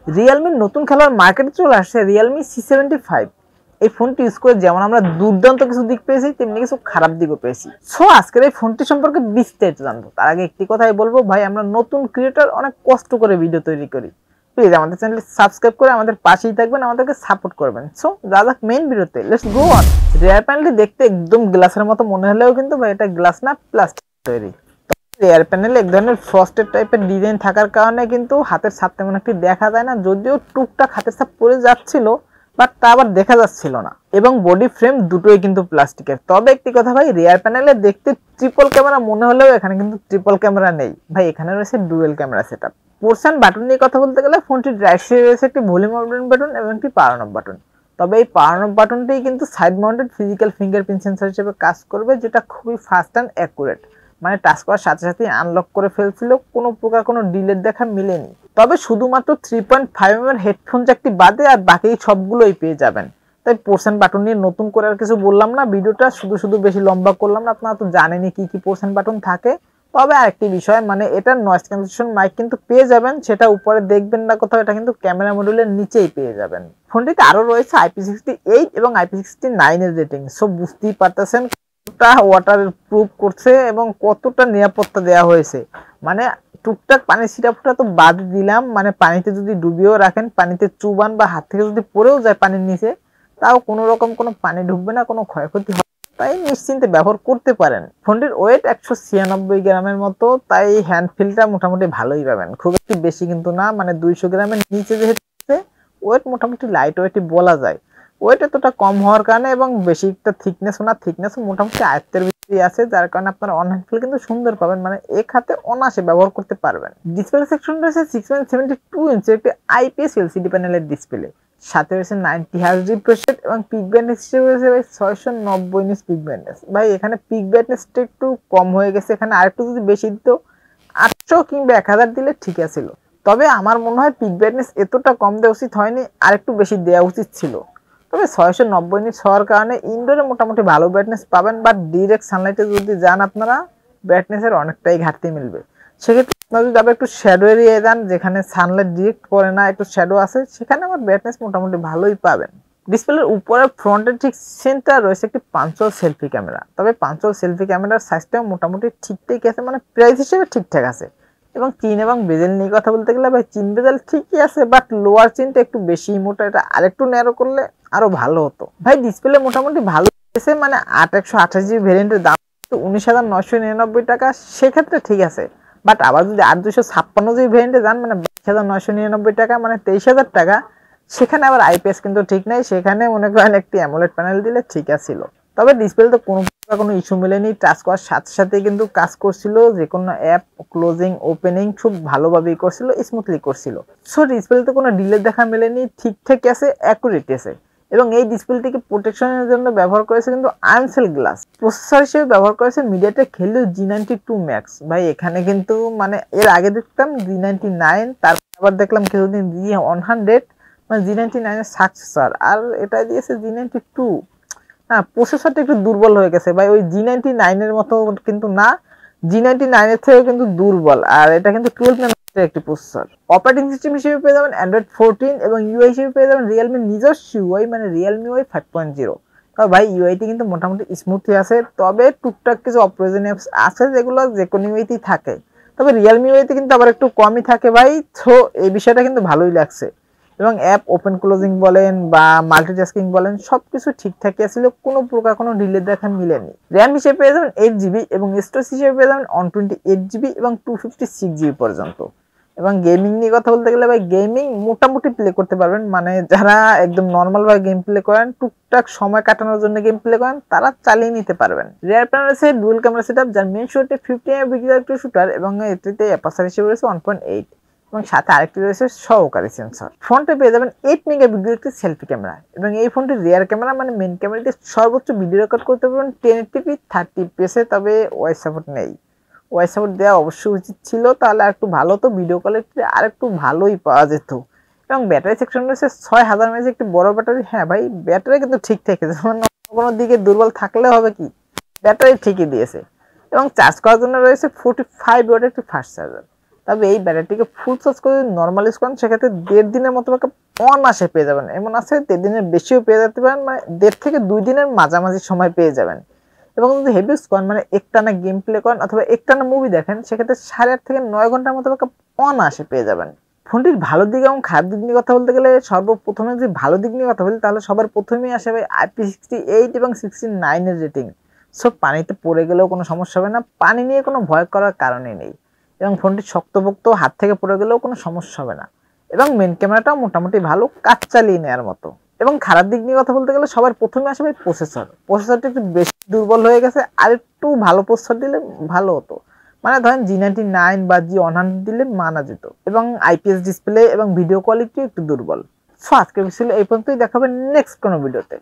রিয়েলমির নতুন খেলার মার্কেটে চলে আসছে রিয়েলমি C75। এই ফোনটি ইউজ করে যেমন আমরা দুর্দান্ত কিছু দিক পেয়েছি, তেমনি কিছু খারাপ দিকও পেয়েছি। সো আজকের এই ফোনটি সম্পর্কে বিস্তারিত জানবো। তার আগে একটি কথাই বলবো, ভাই আমরা নতুন ক্রিয়েটর, অনেক কষ্ট করে ভিডিও তৈরি করি। প্লিজ আমাদের চ্যানেলটি সাবস্ক্রাইব করে আমাদের পাশেই থাকবেন, আমাদেরকে সাপোর্ট করবেন। সো যা যাক মেইন ভিডিওতে, লেটস গো অন। রিয়ার প্যানেলটি দেখতে একদম গ্লাসের মতো মনে হলেও কিন্তু ভাই এটা গ্লাস না, প্লাস্টিক তৈরি। রিয়ার প্যানেলে এক ধরনের ফ্রস্টেড টাইপের ডিজাইন থাকার কারণে কিন্তু হাতের ছাপ তেমন একটি দেখা যায় না, যদিও টুকটাক হাতের ছাপ পড়ে যাচ্ছিল, বাট তা আবার দেখা যাচ্ছিল না। এবং বডি ফ্রেম দুটোই কিন্তু প্লাস্টিকের। তবে একটি কথা ভাই, রিয়ার প্যানেলে দেখতে ট্রিপল ক্যামেরা মনে হলেও এখানে কিন্তু ট্রিপল ক্যামেরা নেই ভাই, এখানে রয়েছে dual camera setup. Portion button নিয়ে কথা বলতে গেলে ফোনটির রাইট সাইডে রয়েছে একটি ভলিউম বাটন এবং একটি পাওয়ার অফ বাটন। তবে এই পাওয়ার অফ বাটনটি কিন্তু side mounted physical fingerprint sensor হিসেবে কাজ করবে, যেটা খুবই ফাস্ট অ্যান্ড অ্যাকুরেট। মানে টাচ করার সাথে সাথে আনলক করে ফেলছিল, কোনো প্রকার কোনো ডিলেট দেখা মিলেনি। তবে শুধুমাত্র 3.5mm এর হেডফোন জ্যাকটি বাদে আর বাকি সবগুলোই পেয়ে যাবেন। তাই পোর্শন বাটন নিয়ে নতুন করে আর কিছু বললাম না, ভিডিওটা শুধু বেশি লম্বা করলাম না, আপনারা তো জানেনই কি কি পোর্শন বাটন থাকে। তবে আরেকটি বিষয়, মানে এটার নয়েজ ক্যান্সেলেশন মাইক কিন্তু পেয়ে যাবেন, সেটা উপরে দেখবেন না কোথাও, এটা কিন্তু ক্যামেরা মডিউলের নিচেই পেয়ে যাবেন। ফোনটিতে আরো রয়েছে IP68 এবং IP69 এর রেটিং। সো বুঝতেই পারতেছেন কতটা ওয়াটার প্রুফ করছে এবং কতটা নিরাপত্তা দেওয়া হয়েছে। মানে টুকটাক পানির ছিটাফোঁটা তো বাদ দিলাম, মানে পানিতে যদি ডুবিয়েও রাখেন, পানিতে চুবান বা হাত থেকে যদি পড়েও যায় পানির নিচে, তাও কোনো রকম কোনো পানি ঢুকবে না, কোনো ক্ষয়ক্ষতি হবে, তাই নিশ্চিন্তে ব্যবহার করতে পারেন। ফোনটির ওয়েট 196 গ্রামের মতো, তাই হ্যান্ড ফিলটা মোটামুটি ভালোই পাবেন, খুব একটি বেশি কিন্তু না। মানে 200 গ্রামের নিচে যেহেতু ওয়েট মোটামুটি লাইট ওয়েটই বলা যায়। ওয়েট এতটা কম হওয়ার কারণে এবং বেশি একটা থিকনেস না, থিকনেস মোটামুটি আয়ত্তের ভিতরে আছে, যার কারণে আপনারা অন হ্যান্ড ফিল কিন্তু সুন্দর পাবেন, মানে এক হাতে অনায়াসে ব্যবহার করতে পারবেন। ডিসপ্লে সেকশন রয়েছে 6.72 ইঞ্চের একটি IPS LCD প্যানেলের ডিসপ্লে, সাথে রয়েছে 90 Hz রিফ্রেশ রেট এবং পিক ব্রাইটনেস হিসেবে রয়েছে ভাই 690 নিটস পিক ব্রাইটনেস। ভাই এখানে পিক ব্রাইটনেসটা একটু কম হয়ে গেছে, এখানে আরেকটু যদি বেশি দিত, 800 কিংবা 1000 দিলে ঠিক আছিল। তবে আমার মনে হয় পিক ব্রাইটনেস এতটা কম দেওয়া উচিত হয়নি, আরেকটু বেশি দেওয়া উচিত ছিল। তবে 690 নিটস হওয়ার কারণে ইনডোরে মোটামুটি ভালো ব্রাইটনেস পাবেন, বাট ডিরেক্ট সানলাইটে যদি যান আপনারা, ব্রাইটনেসের অনেকটাই ঘাটতি মিলবে। সেক্ষেত্রে আপনারা যদি আবার একটু শ্যাডো এরিয়ায় যান, যেখানে সানলাইট ডিরেক্ট পড়ে না, একটু শ্যাডো আছে, সেখানে আমার ব্রাইটনেস মোটামুটি ভালোই পাবেন। ডিসপ্লের উপরে ফ্রন্টের ঠিক সেন্টার রয়েছে একটি পাঞ্চল সেলফি ক্যামেরা। তবে পাঞ্চল সেলফি ক্যামেরার সাইজটাও মোটামুটি ঠিকঠাকই আছে, মানে প্রাইস হিসেবে ঠিকঠাক আছে। এবং চিন এবং বেজেল নিয়ে কথা বলতে গেলে ভাই চিন বেজেল ঠিকই আছে, বাট লোয়ার চিনটা একটু বেশি মোটা, এটা আরেকটু ন্যারো করলে আরো ভালো হতো। ভাই ডিসপ্লে মোটামুটি ভালো আছে, মানে 8128GB ভেরিয়েন্টের দাম 19,999 টাকা, সেক্ষেত্রে ঠিক আছে। বাট আবার যদি 8256GB ভেরিয়েন্টে যান, মানে 22,999 টাকা, মানে 23,000 টাকা, সেখানে আবার IPS কিন্তু ঠিক নাই, সেখানে মনে করেন একটি অ্যামোলেড প্যানেল দিলে ঠিক আছিল। তবে ডিসপ্লে তো কোনো ইস্যু মিলেনি, টাচ করার সাথে সাথে কিন্তু কাজ করছিল, যে কোনো অ্যাপ ক্লোজিং ওপেনিং খুব ভালোভাবেই করছিল, স্মুথলি করছিল। সো ডিসপ্লেতে কোনো ডিলে দেখা মেলেনি, ঠিকঠাক আছে, অ্যাকুরেট আছে। এবং এই ডিসপ্লেটিকে প্রোটেকশনের জন্য ব্যবহার করেছে কিন্তু আর্মসেল গ্লাস। প্রসেসর হিসেবে ব্যবহার করেছে মিডিয়াটেক হেলিও G92 Max। ভাই এখানে কিন্তু মানে এর আগে দেখতাম G99, তারপর আবার দেখলাম কিছুদিন G100, মানে G99 এর সাকসেসর, আর এটা দিয়েছে G92। হ্যাঁ, প্রসেসরটা একটু দুর্বল হয়ে গেছে ভাই, ওই G99 এর মতো কিন্তু না, G99 এর থেকে কিন্তু দুর্বল, আর এটা কিন্তু 12 নানোমিটার একটি প্রসেসর। অপারেটিং সিস্টেম হিসেবে পেয়ে যাবেন Android 14 এবং UI হিসেবে পেয়ে যাবেন Realme নিজস্ব UI, মানে Realme UI 5.0। তবে ভাই ইউআইটি কিন্তু মোটামুটি স্মুথই আছে, তবে টুকটাক কিছু অপ্রয়োজনীয় অ্যাপস আছে যেগুলো যে কোনো ইউআইতেই থাকে, তবে Realme ইউআইতে কিন্তু আবার একটু কমই থাকে ভাই। তো এই বিষয়টা কিন্তু ভালোই লাগছে। এবং অ্যাপ ওপেন ক্লোজিং বলেন বা মাল্টিটাস্কিং বলেন, সবকিছু ঠিকঠাকই আছিল, কোনো প্রকার কোনো ডিলে দেখা মিলেনি। র্যাম হিসেবে পেয়ে যাবেন 8GB এবং স্টোরেজ হিসেবে পেয়ে যাবেন 128GB এবং 256GB পর্যন্ত। এবং গেমিং নিয়ে কথা বলতে গেলে ভাই গেমিং মোটামুটি প্লে করতে পারবেন, মানে যারা একদম নর্মাল ভাবে গেম প্লে করেন, টুকটাক সময় কাটানোর জন্য গেম প্লে করেন, তারা চালিয়ে নিতে পারবেন। রিয়ার প্যানেল রয়েছে ডুয়াল ক্যামেরা সেটআপ, যার মেইন শটে 50 MP শুটার এবং এটিতে অ্যাপারচার হিসেবে রয়েছে 1.8 এবং সাথে আরেকটি রয়েছে সহকারী সেন্সর। ফ্রন্টে পেয়ে যাবেন 8 মেগাপিক্সেলের একটি সেলফি ক্যামেরা এবং এই ফোনটির রিয়ার ক্যামেরা মানে মেইন ক্যামেরাতে সর্বোচ্চ ভিডিও রেকর্ড করতে পারবেন 1080p 30fps এ, তবে ওয়াইস সাপোর্ট নেই। ওয়াইস সাপোর্ট দেওয়া অবশ্যই উচিত ছিল, তাহলে আরেকটু ভালো তো, ভিডিও কোয়ালিটি আরেকটু ভালোই পাওয়া যেত। এবং ব্যাটারি সেকশন রয়েছে 6000 mAh একটি বড় ব্যাটারি। হ্যাঁ ভাই ব্যাটারি কিন্তু ঠিকঠাক আছে, কোনো দিকে দুর্বল থাকলে হবে কি, ব্যাটারি ঠিকই দিয়েছে। এবং চার্জ করার জন্য রয়েছে 45 ওয়াটের একটি ফাস্ট চার্জার। তবে এই ব্যাটারিটিকে ফুল চার্জ করে নর্মাল ইউজ করেন সেক্ষেত্রে 1.5 দিনের মতো অনায়াসে পেয়ে যাবেন। এমন আছে 1.5 দিনের বেশিও পেয়ে যেতে পারেন, মানে 1.5 থেকে 2 দিনের মাঝামাঝি সময় পেয়ে যাবেন। এবং যদি হেভি ইউজ করেন মানে একটানা গেম প্লে করেন অথবা একটানা মুভি দেখেন সেক্ষেত্রে 8.5 থেকে 9 ঘন্টার মতো অনায়াসে পেয়ে যাবেন। ফোনটির ভালো দিক এবং খারাপ দিক নিয়ে কথা বলতে গেলে সর্বপ্রথমে যদি ভালো দিক নিয়ে কথা বলি তাহলে সবার প্রথমেই আসে ভাই IP68 এবং 69 এর রেটিং। সো পানিতে পড়ে গেলেও কোনো সমস্যা হবে না, পানি নিয়ে কোনো ভয় করার কারণই নেই। এবং ফোনটি শক্তপোক্ত, হাত থেকে পড়ে গেলেও কোনো সমস্যা হবে না। এবং মেন ক্যামেরাটাও মোটামুটি ভালো, কাজ চালিয়ে নেওয়ার মতো। এবং খারাপ দিক নিয়ে কথা বলতে গেলে সবার প্রথমে আসে ভাই প্রসেসরটা একটু বেশি দুর্বল হয়ে গেছে, আর একটু ভালো প্রসেসর দিলে ভালো হতো। মানে ধরেন G99 বা G100 দিলে মানা যেত। এবং IPS ডিসপ্লে এবং ভিডিও কোয়ালিটি একটু দুর্বল। সো আজকের ভিডিও এই পর্যন্তই, দেখাবেন নেক্সট কোনো ভিডিওতে।